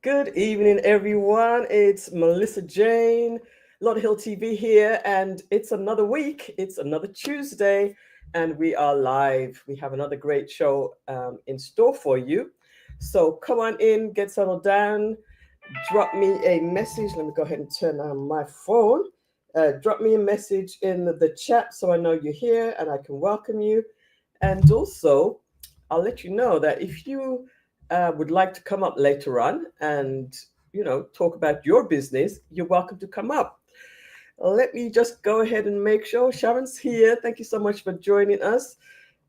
Good evening, everyone. It's Melissa Jane, Lauderhill TV here, and it's another week. It's another Tuesday, and we are live. We have another great show in store for you. So come on in, get settled down, drop me a message. Let me go ahead and turn on my phone. Drop me a message in the chat so I know you're here and I can welcome you. And also, I'll let you know that if you would like to come up later on and talk about your business, you're welcome to come up. Let me just go ahead and make sure Sharon's here. Thank you so much for joining us.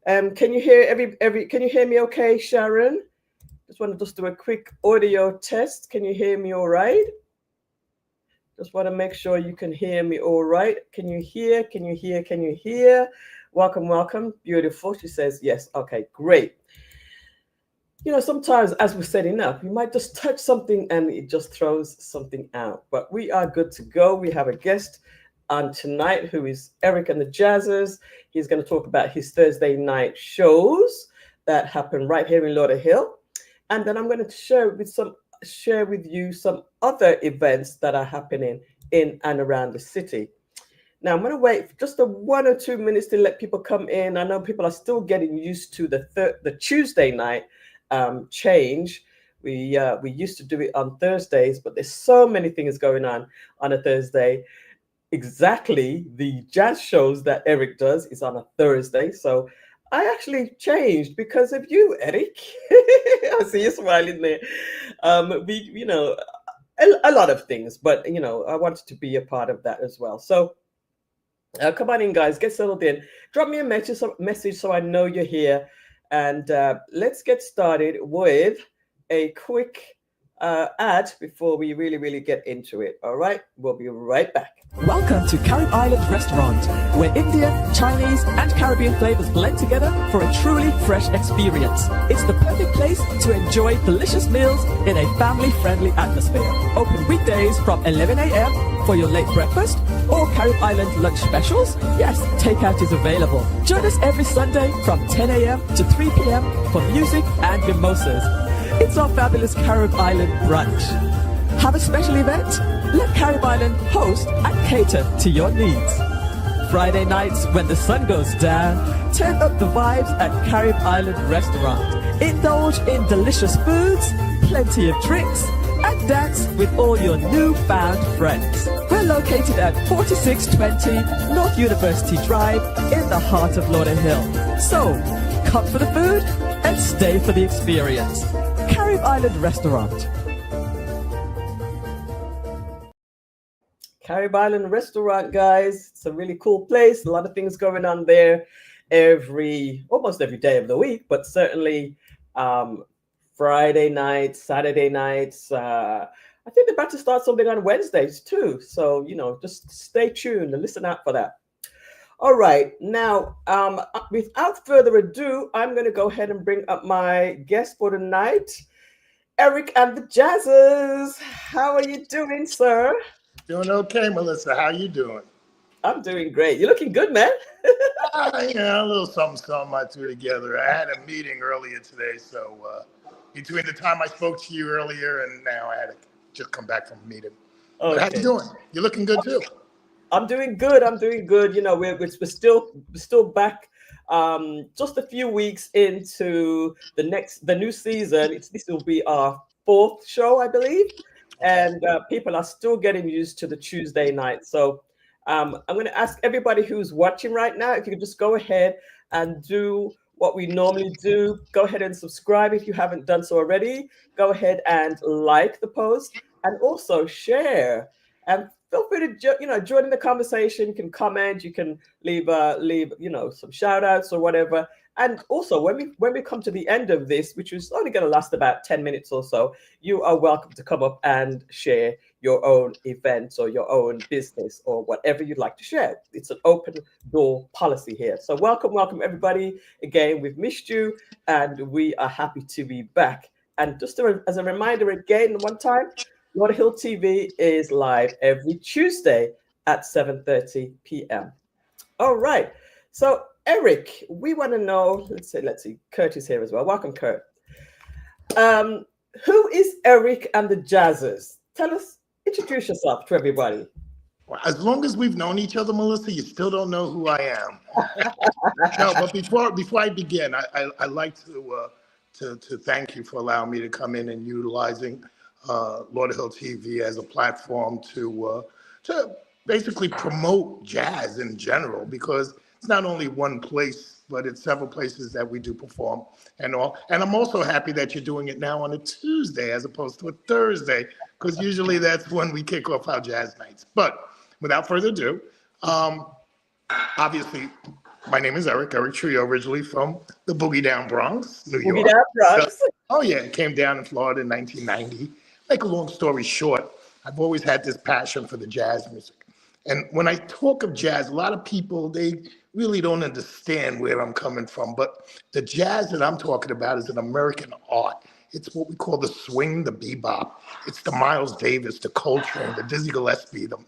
Can you hear every? Can you hear me? Okay, Sharon. Just want to do a quick audio test. Can you hear me all right? Just want to make sure you can hear me all right. Can you hear? Can you hear? Can you hear? Welcome, welcome. Beautiful. She says yes. Okay, great. Sometimes as we're setting up, you might just touch something and it just throws something out. But we are good to go. We have a guest on tonight who is Eric and the Jazzers. He's going to talk about his Thursday night shows that happen right here in Lauderhill. And then I'm going to share with you some other events that are happening in and around the city. Now, I'm going to wait for just 1 or 2 minutes to let people come in. I know people are still getting used to the Tuesday night change. We used to do it on Thursdays, but there's so many things going on a Thursday. Exactly, the jazz shows that Eric does is on a Thursday. So I actually changed because of you, Eric. I see you smiling there. A lot of things, but I wanted to be a part of that as well. So come on in, guys, get settled in. Drop me a message so I know you're here. And let's get started with a quick ad before we really get into it. All right, we'll be right back. Welcome to Carib Island Restaurant, where Indian, Chinese, and Caribbean flavors blend together for a truly fresh experience. It's the perfect place to enjoy delicious meals in a family-friendly atmosphere. Open weekdays from 11 a.m. for your late breakfast or Carib Island lunch specials. Yes, takeout is available. Join us every Sunday from 10 a.m. to 3 p.m. for music and mimosas. It's our fabulous Carib Island brunch. Have a special event? Let Carib Island host and cater to your needs. Friday nights when the sun goes down, turn up the vibes at Carib Island Restaurant. Indulge in delicious foods, plenty of drinks, and dance with all your newfound friends. We're located at 4620 North University Drive in the heart of Lauderhill. So, come for the food and stay for the experience. Carib Island Restaurant. Carib Island Restaurant, guys. It's a really cool place. A lot of things going on there almost every day of the week, but certainly Friday nights, Saturday nights. I think they're about to start something on Wednesdays too. So, just stay tuned and listen out for that. All right. Now, without further ado, I'm going to go ahead and bring up my guest for tonight, Eric and the Jazzers. How are you doing, sir? Doing okay, Melissa. How you doing? I'm doing great. You're looking good, man. A little something I threw together. I had a meeting earlier today, so between the time I spoke to you earlier and now, I had to just come back from a meeting. Okay. But how you doing? You're looking good too. I'm doing good. We're still back. Just a few weeks into the new season. This will be our 4th show, I believe. And people are still getting used to the Tuesday night. So I'm going to ask everybody who's watching right now, if you could just go ahead and do what we normally do. Go ahead and subscribe if you haven't done so already. Go ahead and like the post and also share. And feel free to join in the conversation. You can comment. You can leave some shout outs or whatever. And also, when we come to the end of this, which is only going to last about 10 minutes or so, you are welcome to come up and share your own events or your own business or whatever you'd like to share. It's an open door policy here. So welcome everybody. Again, we've missed you and we are happy to be back. And just as a reminder again, one time, Lauderhill TV is live every Tuesday at 7:30 p.m. All right. So Eric, we want to know, let's see, Kurt is here as well. Welcome, Kurt. who is Eric and the Jazzers? Tell us, introduce yourself to everybody. Well, as long as we've known each other, Melissa, you still don't know who I am. No, but before I begin, I like to thank you for allowing me to come in and utilizing Lauderhill TV as a platform to basically promote jazz in general, because it's not only one place, but it's several places that we do perform and all. And I'm also happy that you're doing it now on a Tuesday as opposed to a Thursday, because usually that's when we kick off our jazz nights. But without further ado, obviously, my name is Eric Trio, originally from the Boogie Down Bronx, New York. Boogie Down Bronx. Oh yeah, came down in Florida in 1990. Make a long story short, I've always had this passion for the jazz music. And when I talk of jazz, a lot of people, they really don't understand where I'm coming from. But the jazz that I'm talking about is an American art. It's what we call the swing, the bebop. It's the Miles Davis, the Coltrane, the Dizzy Gillespie, the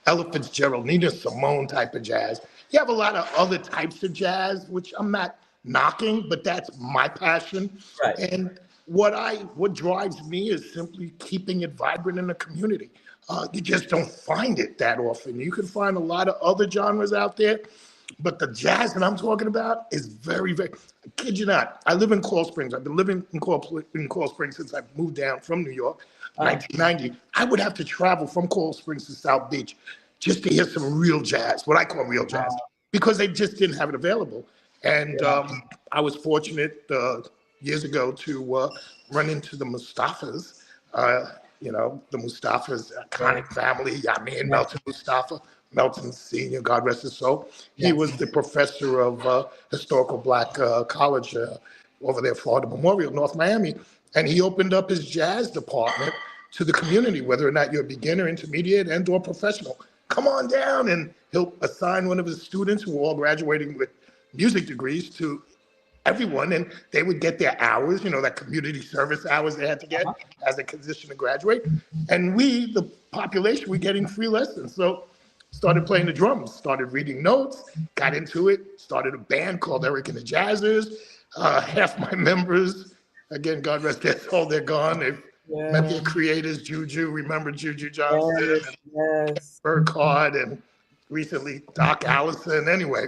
Ella Fitzgerald, Nina Simone type of jazz. You have a lot of other types of jazz, which I'm not knocking, but that's my passion. Right. And what drives me is simply keeping it vibrant in the community. You just don't find it that often. You can find a lot of other genres out there, but the jazz that I'm talking about is very, very, I kid you not. I live in Coral Springs. I've been living in Coral Springs since I moved down from New York, 1990. I would have to travel from Coral Springs to South Beach just to hear some real jazz, what I call real jazz, because they just didn't have it available. And I was fortunate years ago to run into the Mustafas. The Mustafas, iconic family, Yami and Melton Mustafa, Melton Sr., God rest his soul. He was the professor of historical Black college over there, Florida Memorial, North Miami. And he opened up his jazz department to the community, whether or not you're a beginner, intermediate, and or professional. Come on down, and he'll assign one of his students who were all graduating with music degrees to everyone, and they would get their hours, that community service hours they had to get as a condition to graduate. And we, the population, were getting free lessons. So started playing the drums, started reading notes, got into it, started a band called Eric and the Jazzers. Half my members, again, God rest their soul, they're gone. They've met their creators, Juju, remember Juju Johnson, and Burkhardt, and recently Doc Allison. Anyway,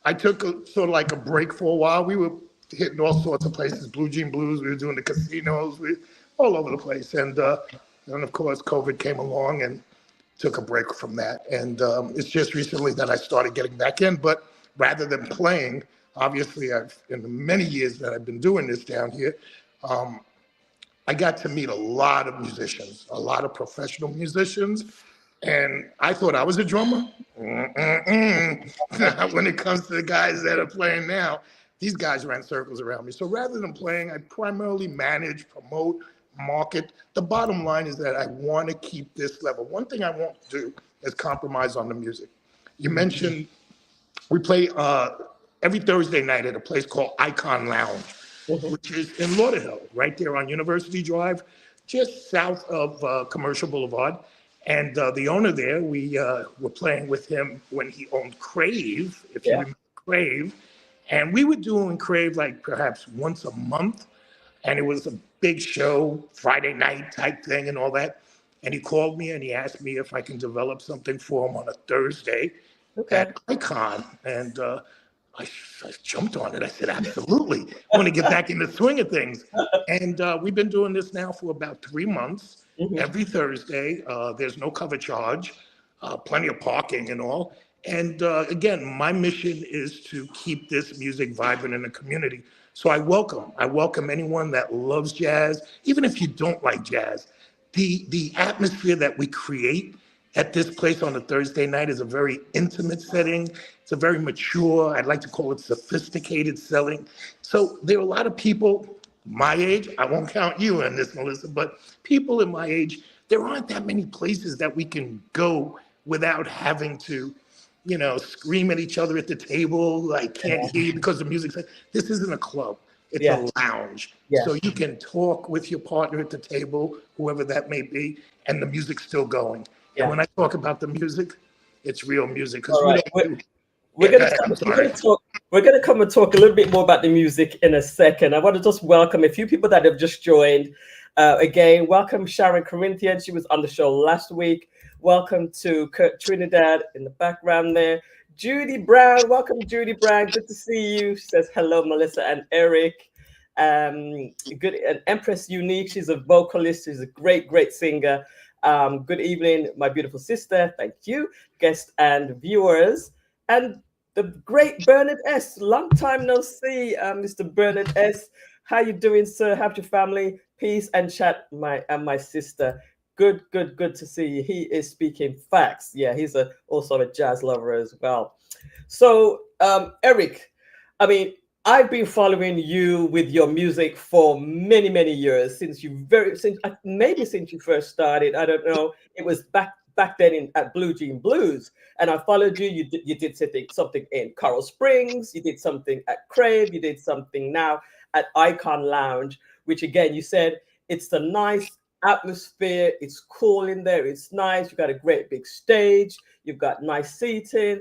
I took sort of like a break for a while. We were hitting all sorts of places, Blue Jean Blues. We were doing the casinos, all over the place. And of course, COVID came along and took a break from that. And it's just recently that I started getting back in. But rather than playing, obviously, in the many years that I've been doing this down here, I got to meet a lot of musicians, a lot of professional musicians. And I thought I was a drummer. When it comes to the guys that are playing now, these guys ran circles around me. So rather than playing, I primarily manage, promote, market. The bottom line is that I want to keep this level. One thing I won't do is compromise on the music. You mentioned we play every Thursday night at a place called Icon Lounge, which is in Lauderhill, right there on University Drive, just south of Commercial Boulevard. And the owner there, we were playing with him when he owned Crave, if you remember Crave. And we were doing Crave like perhaps once a month. And it was a big show, Friday night type thing and all that. And he called me and he asked me if I can develop something for him on a Thursday at Icon. And I jumped on it. I said, absolutely. I want to get back in the swing of things. And we've been doing this now for about 3 months. Every Thursday. There's no cover charge, plenty of parking and all. And again, my mission is to keep this music vibrant in the community. So I welcome anyone that loves jazz, even if you don't like jazz. The atmosphere that we create at this place on a Thursday night is a very intimate setting. It's a very mature, I'd like to call it sophisticated selling. So there are a lot of people my age, I won't count you in this, Melissa, but people in my age, there aren't that many places that we can go without having to, scream at each other at the table. I can't hear you because the music's like, this isn't a club. It's a lounge. So you can talk with your partner at the table, whoever that may be, and the music's still going. And when I talk about the music, it's real music. All right. We're going to We're going to come and talk a little bit more about the music in a second. I want to just welcome a few people that have just joined. Again, welcome Sharon Corinthian. She was on the show last week. Welcome to Kurt Trinidad in the background there. Judy Brown, welcome Judy Brown. Good to see you. She says hello, Melissa and Eric. Good, and Empress Unique. She's a vocalist. She's a great singer. Good evening, my beautiful sister. Thank you, guests and viewers. And the great Bernard S. Long time no see, Mr. Bernard S. How you doing, sir? How's your family? Peace and chat, my sister. Good to see you. He is speaking facts. Yeah, he's also a jazz lover as well. So, Eric, I mean, I've been following you with your music for many years, since you first started. I don't know. It was back then at Blue Jean Blues, and I followed you. You did something in Coral Springs. You did something at Crave. You did something now at Icon Lounge, which again you said it's a nice atmosphere. It's cool in there. It's nice. You've got a great big stage. You've got nice seating.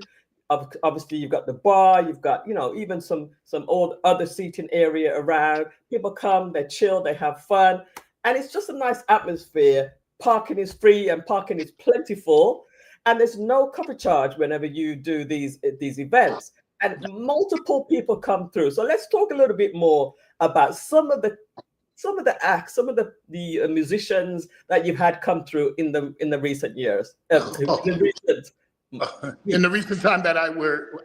Obviously, you've got the bar. You've got even some old other seating area around. People come, they chill, they have fun, and it's just a nice atmosphere. Parking is free and parking is plentiful, and there's no cover charge whenever you do these events, and multiple people come through. So let's talk a little bit more about some of the acts, some of the musicians that you've had come through in the recent years. In the recent time that I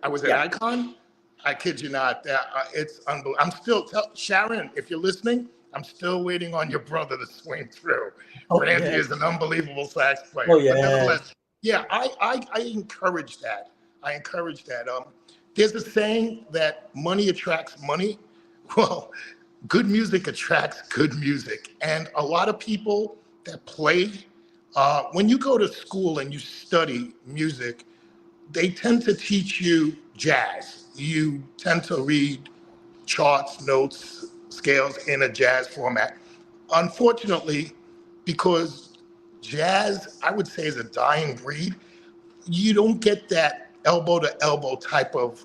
was at Icon, I kid you not, it's unbelievable. I'm still Sharon, if you're listening, I'm still waiting on your brother to swing through. Randy is an unbelievable sax player. Oh, yeah. But nevertheless, I encourage that. There's a saying that money attracts money. Well, good music attracts good music. And a lot of people that play, when you go to school and you study music, they tend to teach you jazz. You tend to read charts, notes, scales in a jazz format. Unfortunately, because jazz, I would say, is a dying breed, you don't get that elbow to elbow type of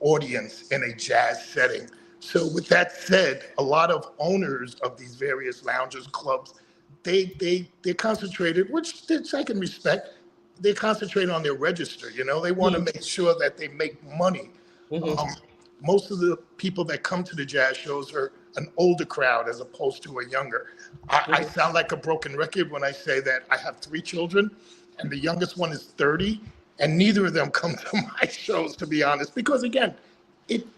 audience in a jazz setting. So with that said, a lot of owners of these various lounges, clubs, they're concentrated, which I can respect. They're concentrated on their register. They want to make sure that they make money. Most of the people that come to the jazz shows are an older crowd as opposed to a younger. I sound like a broken record when I say that I have 3 children, and the youngest one is 30, and neither of them come to my shows, to be honest, because again,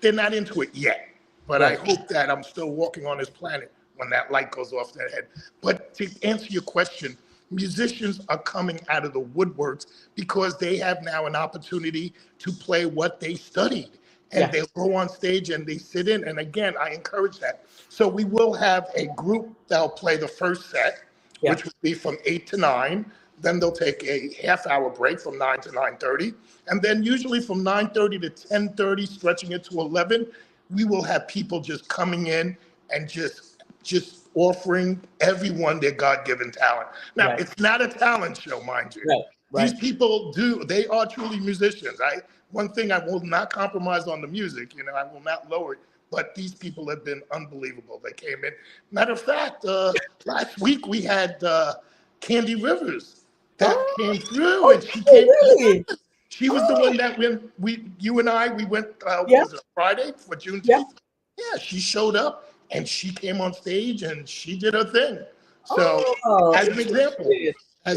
they're not into it yet. But I hope that I'm still walking on this planet when that light goes off their head. But to answer your question, musicians are coming out of the woodworks because they have now an opportunity to play what they studied. And they'll go on stage and they sit in. And again, I encourage that. So we will have a group that'll play the first set, which will be from 8 to 9. Then they'll take a half-hour break from 9 to 9:30. And then usually from 9:30 to 10:30, stretching it to 11, we will have people just coming in and just offering everyone their God-given talent. Now, it's not a talent show, mind you. These people they are truly musicians. One thing, I will not compromise on the music, I will not lower it, but these people have been unbelievable. They came in. Matter of fact, last week we had Candy Rivers that came through, and she came through. She was the one that when you and I went, was it Friday for Juneteenth? Yeah, she showed up and she came on stage and she did her thing. So as an example, I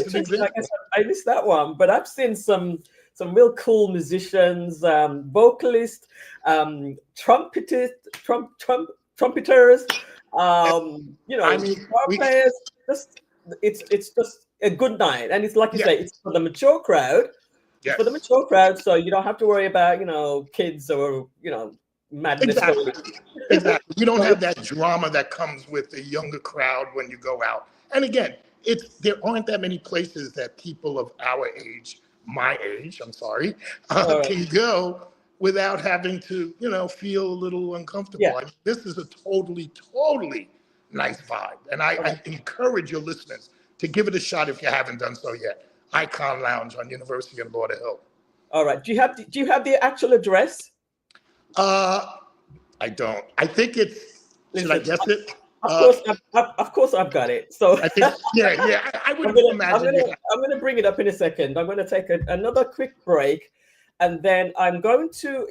missed that one, but I've seen some real cool musicians, vocalists, trumpeters, players. It's just a good night, and it's like you say, it's for the mature crowd. It's for the mature crowd, so you don't have to worry about kids or madness. Exactly. You don't have that drama that comes with the younger crowd when you go out. And again, there aren't that many places that people of our age, my age, I'm sorry, can go without having to, feel a little uncomfortable. I mean, this is a totally nice vibe. And I encourage your listeners to give it a shot if you haven't done so yet. Icon Lounge on University and Lauderhill. All right. Do you have the actual address? I don't. I think it's. Should I guess it? Of course, I've got it. So I think, yeah. I would imagine. I'm gonna bring it up in a second. I'm gonna take another quick break, and then I'm going to.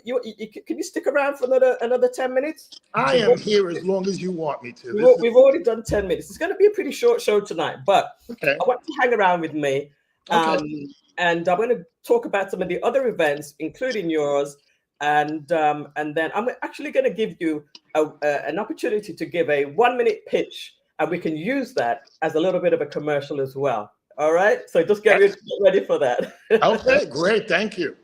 Can you stick around for another 10 minutes? I am here as long as you want me to. We've already done 10 minutes. It's going to be a pretty short show tonight, but I want you to hang around with me. And I'm going to talk about some of the other events, including yours. And then I'm actually going to give you an opportunity to give a 1-minute pitch, and we can use that as a little bit of a commercial as well. All right. So just get ready for that. Okay, great. Thank you.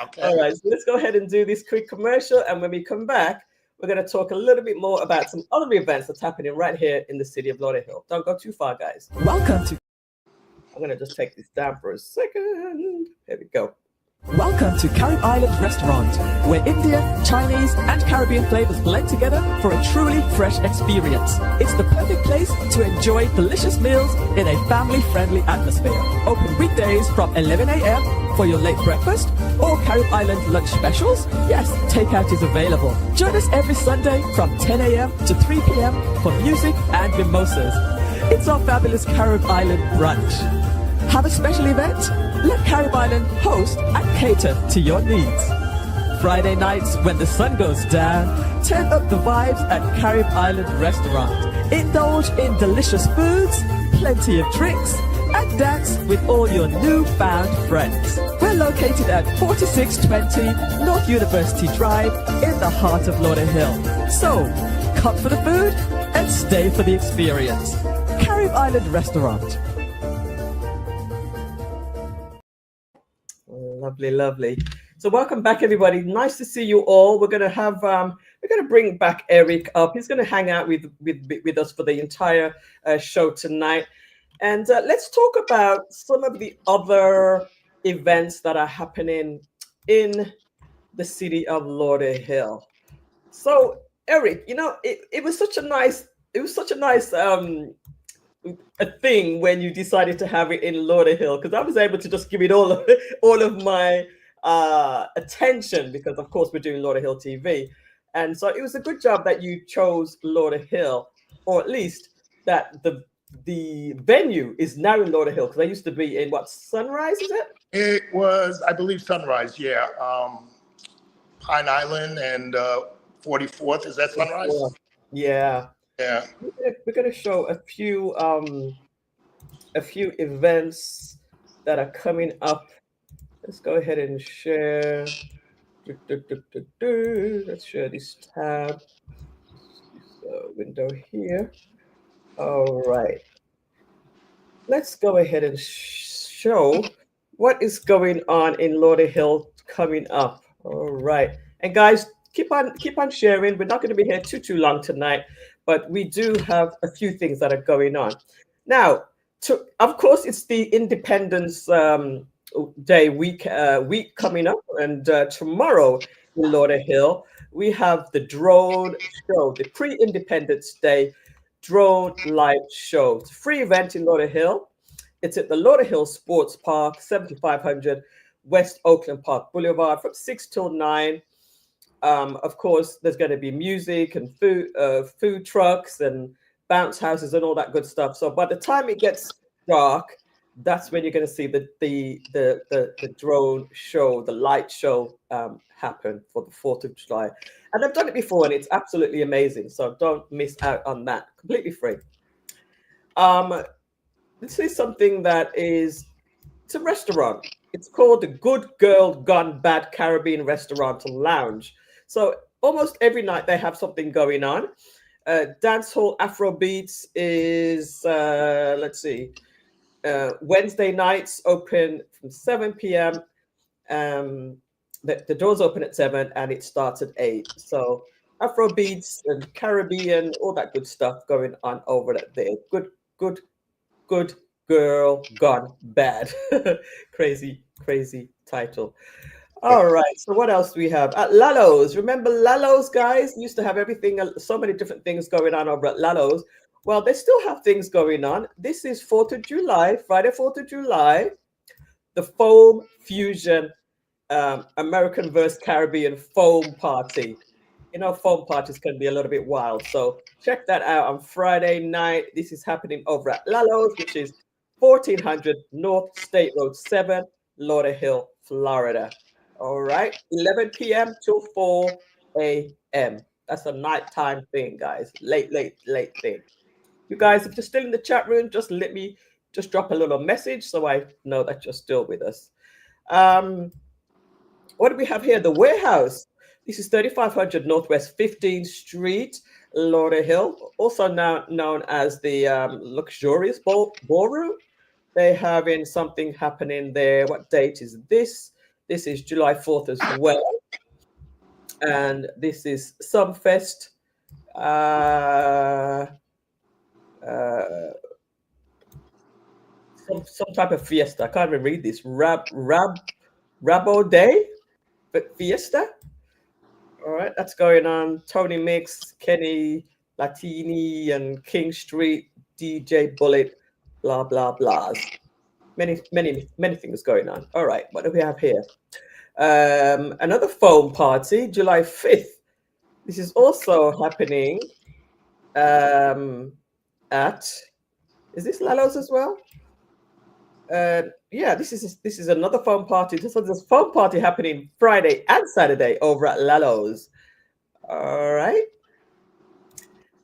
Okay. All right. So let's go ahead and do this quick commercial. And when we come back, we're going to talk a little bit more about some other events that's happening right here in the city of Lauderhill. Don't go too far, guys. Welcome to. I'm going to just take this down for a second. Here we go. Welcome to Carib Island Restaurant, where Indian, Chinese, and Caribbean flavors blend together for a truly fresh experience. It's the perfect place to enjoy delicious meals in a family-friendly atmosphere. Open weekdays from 11 a.m. for your late breakfast or Carib Island lunch specials. Yes, takeout is available. Join us every Sunday from 10 a.m. to 3 p.m. for music and mimosas. It's our fabulous Carib Island brunch. Have a special event? Let Carib Island host and cater to your needs. Friday nights when the sun goes down, turn up the vibes at Carib Island Restaurant. Indulge in delicious foods, plenty of drinks, and dance with all your newfound friends. We're located at 4620 North University Drive in the heart of Lauderhill. So, come for the food and stay for the experience. Carib Island Restaurant. Lovely. So welcome back, everybody. Nice to see you all. We're gonna have we're gonna bring back Eric up. He's gonna hang out with us for the entire show tonight, and let's talk about some of the other events that are happening in the city of Lauderhill. So Eric, it was such a nice a thing when you decided to have it in Lauderhill, because I was able to just give it all of my attention, because of course we're doing Lauderhill TV, and so it was a good job that you chose Lauderhill, or at least that the venue is now in Lauderhill, because I used to be in Sunrise, is it? It was, I believe, Sunrise, yeah. Pine Island and 44th, is that Sunrise? Yeah. Yeah, we're going to show a few events that are coming up. Let's go ahead and share. Let's share this tab. Window here. All right. Let's go ahead and show what is going on in Lauderhill coming up. All right, and guys, keep on sharing. We're not going to be here too long tonight, but we do have a few things that are going on. Now, of course, it's the Independence Day week coming up, and tomorrow in Lauderhill, we have the drone show, the pre-Independence Day drone light show. It's a free event in Lauderhill. It's at the Lauderhill Sports Park, 7500 West Oakland Park Boulevard, from 6 till 9. Of course, there's going to be music and food trucks and bounce houses and all that good stuff. So by the time it gets dark, that's when you're going to see the drone show, the light show happen for the 4th of July. And I've done it before, and it's absolutely amazing. So don't miss out on that. Completely free. This is something it's a restaurant. It's called the Good Girl Gone Bad Caribbean Restaurant and Lounge. So almost every night they have something going on. Dancehall Afrobeats is, Wednesday nights open from 7 p.m. The doors open at 7 and it starts at 8. So Afrobeats and Caribbean, all that good stuff going on over there. Good Girl Gone Bad. Crazy title. All right. So what else do we have? At Lalo's. Remember Lalo's, guys? Used to have everything, so many different things going on over at Lalo's. Well, they still have things going on. This is 4th of July, Friday, 4th of July, the Foam Fusion American vs. Caribbean foam party. You know, foam parties can be a little bit wild. So check that out on Friday night. This is happening over at Lalo's, which is 1400 North State Road 7, Lauderhill, Florida. All right, 11 p.m. till 4 a.m. That's a nighttime thing, guys. Late thing. You guys, if you're still in the chat room, just let me just drop a little message so I know that you're still with us. What do we have here? The Warehouse. This is 3500 Northwest 15th Street, Lauderhill, also now known as the Luxurious Ballroom. They're having something happening there. What date is this? This is July 4th as well. And this is Sumfest. Some type of fiesta. I can't even read this. Rabo Day Fiesta. All right, that's going on. Tony Mix, Kenny Latini, and King Street, DJ Bullet, blah blah blahs. Many things going on. All right, what do we have here? Another foam party, July 5th. This is also happening at, is this Lalo's as well? Yeah, this is another foam party. So there's a foam party happening Friday and Saturday over at Lalo's. All right.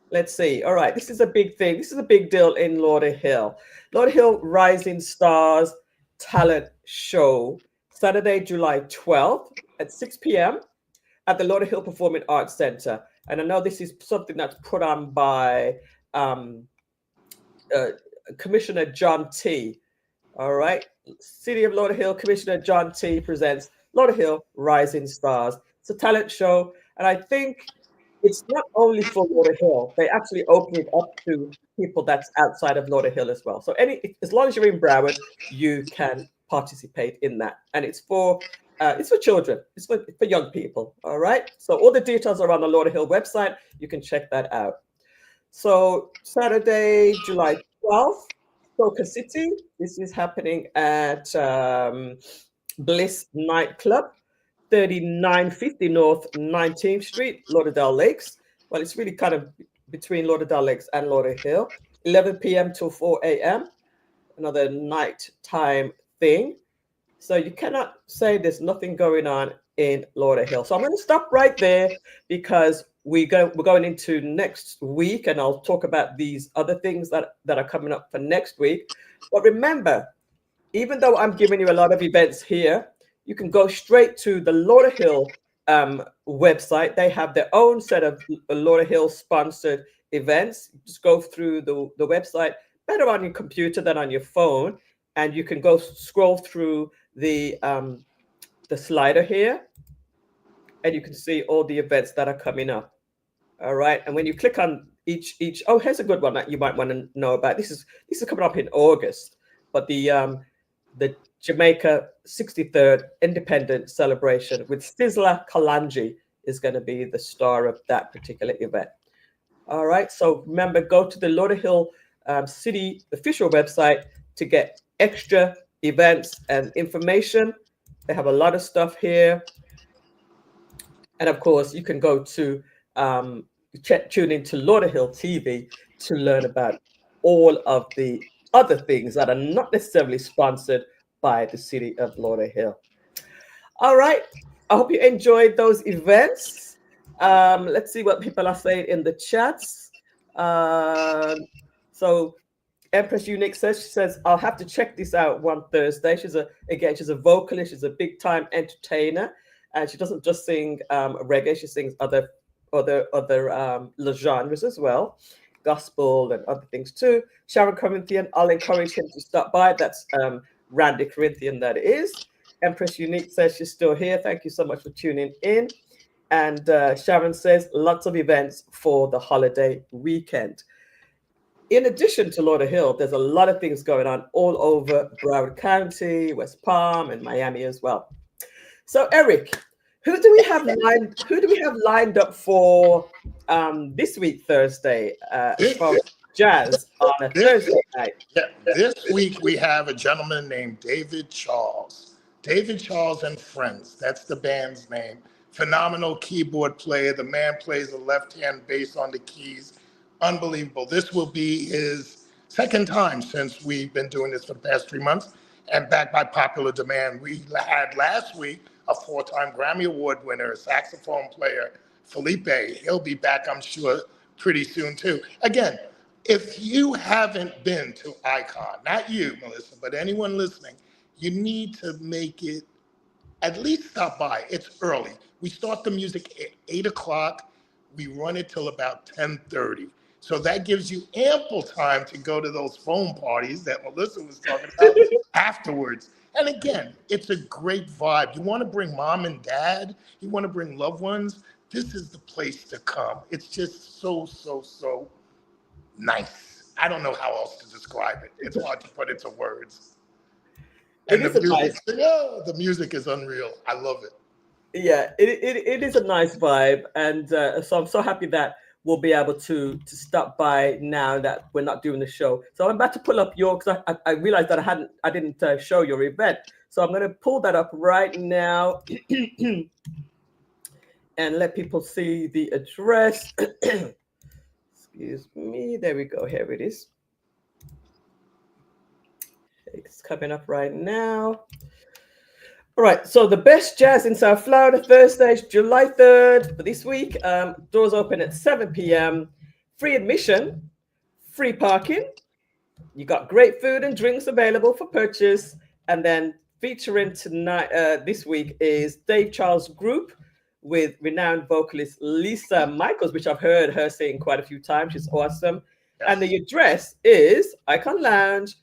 Let's see. All right, this is a big thing. This is a big deal in Lauderhill. Lauderhill Rising Stars Talent Show, Saturday, July 12th at 6 p.m. at the Lauderhill Performing Arts Center. And I know this is something that's put on by Commissioner John T. All right. City of Lauderhill, Commissioner John T. presents Lauderhill Rising Stars. It's a talent show. And I think it's not only for Lauderhill. They actually open it up to people that's outside of Lauderhill as well. So as long as you're in Broward, you can participate in that. And it's for children. It's for young people. All right. So all the details are on the Lauderhill website. You can check that out. So Saturday, July 12th, Soca City. This is happening at Bliss Nightclub, 3950 North 19th Street, Lauderdale Lakes. Well, it's really kind of between Lauderdale Lakes and Lauderhill. 11 p.m. till 4 a.m. Another nighttime thing. So you cannot say there's nothing going on in Lauderhill. So I'm going to stop right there because we're going into next week, and I'll talk about these other things that are coming up for next week. But remember, even though I'm giving you a lot of events here, you can go straight to the Lauderhill website. They have their own set of Lauderhill sponsored events. Just go through the website, better on your computer than on your phone, and you can go scroll through the slider here, and you can see all the events that are coming up. All right, and when you click on each, oh, here's a good one that you might want to know about. This is coming up in August, but the Jamaica 63rd Independence Celebration with Sizzla Kalonji is going to be the star of that particular event. All right, so remember, go to the Lauderhill City official website to get extra events and information. They have a lot of stuff here. And of course, you can go to tune into Lauderhill TV to learn about all of the other things that are not necessarily sponsored by the City of Lauderhill. All right. I hope you enjoyed those events. Let's see what people are saying in the chats. So Empress Unique says, I'll have to check this out one Thursday. She's a vocalist. She's a big time entertainer. And she doesn't just sing reggae. She sings other genres as well, gospel and other things too. Sharon Corinthian, I'll encourage him to stop by. That's Randy Corinthian, that is. Empress Unique says she's still here. Thank you so much for tuning in. And Sharon says lots of events for the holiday weekend. In addition to Lauderhill, there's a lot of things going on all over Broward County, West Palm, and Miami as well. So Eric, who do we have lined up for this week Thursday from jazz on a Thursday night? Yeah, this week we have a gentleman named David Charles. David Charles and Friends. That's the band's name. Phenomenal keyboard player. The man plays the left-hand bass on the keys. Unbelievable. This will be his second time since we've been doing this for the past 3 months, and backed by popular demand. We had last week a 4-time Grammy Award winner, a saxophone player, Felipe. He'll be back, I'm sure, pretty soon too. Again, if you haven't been to Icon, not you, Melissa, but anyone listening, you need to make it, at least stop by. It's early. We start the music at 8 o'clock. We run it till about 10:30. So that gives you ample time to go to those phone parties that Melissa was talking about afterwards. And again, it's a great vibe. You want to bring mom and dad, you want to bring loved ones, this is the place to come. It's just so, so, so nice. I don't know how else to describe it. It's hard to put into words. And the music is unreal. I love it. Yeah, it is a nice vibe. And so I'm so happy that we'll be able to stop by now that we're not doing the show. So I'm about to pull up because I realized that I didn't show your event. So I'm going to pull that up right now and let people see the address. Excuse me. There we go. Here it is. It's coming up right now. All right. So the Best Jazz in South Florida, Thursday, July 3rd for this week. Doors open at 7 p.m. Free admission, free parking. You got great food and drinks available for purchase. And then featuring tonight, this week, is Dave Charles Group with renowned vocalist Lisa Michaels, which I've heard her sing quite a few times. She's awesome. Yes. And the address is Icon Lounge,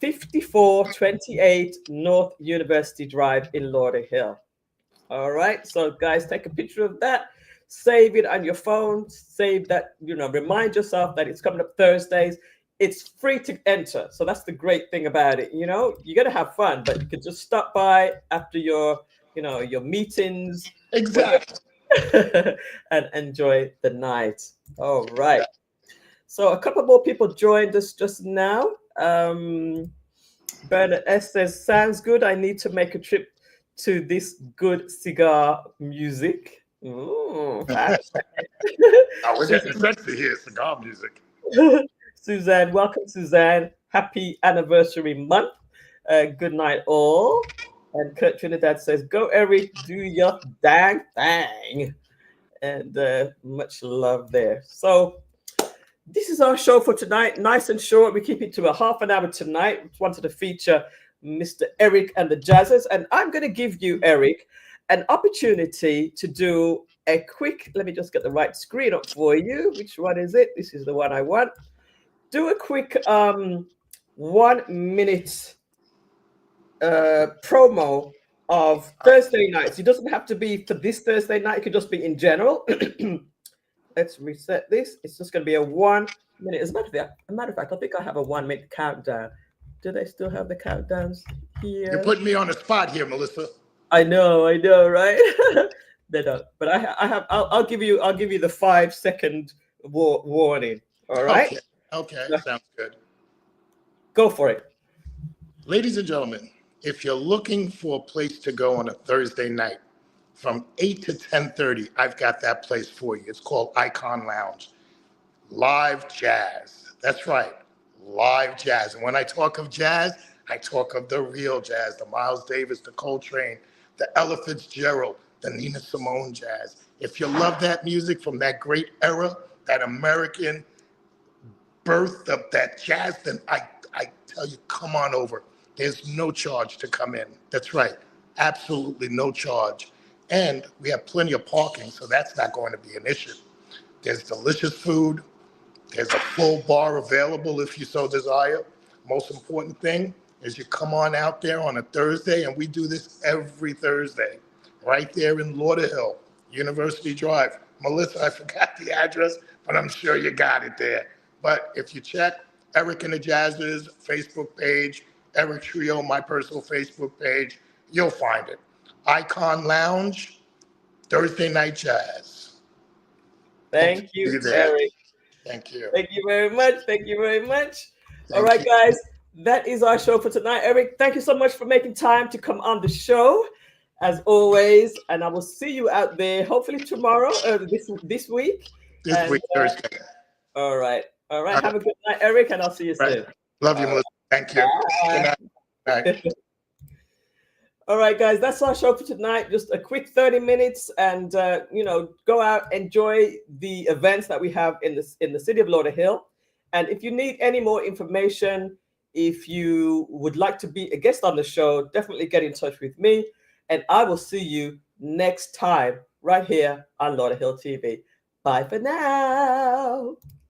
5428 North University Drive in Lauderhill. All right. So guys, take a picture of that. Save it on your phone. Save that, remind yourself that it's coming up Thursdays. It's free to enter. So that's the great thing about it. You got to have fun, but you can just stop by after your meetings. Exactly. And enjoy the night. All right. Yeah. So a couple more people joined us just now. Bernard S says, sounds good. I need to make a trip to this good cigar music. Ooh, we're getting sexy here, cigar music. Suzanne, welcome, Suzanne. Happy anniversary month. Good night, all. And Kurt Trinidad says, go, Eric, do your dang thing. And much love there. So this is our show for tonight. Nice and short. We keep it to a half an hour tonight. Wanted to feature Mr. Eric and the Jazzers. And I'm going to give you, Eric, an opportunity to do a quick, let me just get the right screen up for you. Which one is it? This is the one I want. Do a quick 1 minute promo of Thursday nights. It doesn't have to be for this Thursday night. It could just be in general. Let's reset this. It's just going to be a 1 minute. As a matter of fact, I think I have a 1 minute countdown. Do they still have the countdowns here? You're putting me on the spot here, Melissa. I know, right? They don't. But I'll give you the 5-second warning. All right. Okay. Sounds good. Go for it. Ladies and gentlemen, if you're looking for a place to go on a Thursday night, from 8 to 10:30, I've got that place for you. It's called Icon Lounge. Live jazz. That's right. Live jazz. And when I talk of jazz, I talk of the real jazz, the Miles Davis, the Coltrane, the Ella Fitzgerald, the Nina Simone jazz. If you love that music from that great era, that American birth of that jazz, then I tell you, come on over. There's no charge to come in. That's right. Absolutely no charge. And we have plenty of parking, so that's not going to be an issue. There's delicious food. There's a full bar available if you so desire. Most important thing is you come on out there on a Thursday, and we do this every Thursday, right there in Lauderhill, University Drive. Melissa, I forgot the address, but I'm sure you got it there. But if you check Eric and the Jazzers Facebook page, Eric Trio, my personal Facebook page, you'll find it. Icon Lounge, Thursday Night Jazz. Thank you, Eric. Thank you. Thank you very much. All right, guys. that is our show for tonight. Eric, thank you so much for making time to come on the show, as always. And I will see you out there, hopefully tomorrow, this week. This week, Thursday. All right. Have a good night, Eric, and I'll see you soon. Love you, Melissa. Thank you. Good night. All right, guys, that's our show for tonight. Just a quick 30 minutes, and go out, enjoy the events that we have in the city of Lauderhill. And if you need any more information, if you would like to be a guest on the show, definitely get in touch with me, and I will see you next time right here on Lauderhill TV. Bye for now.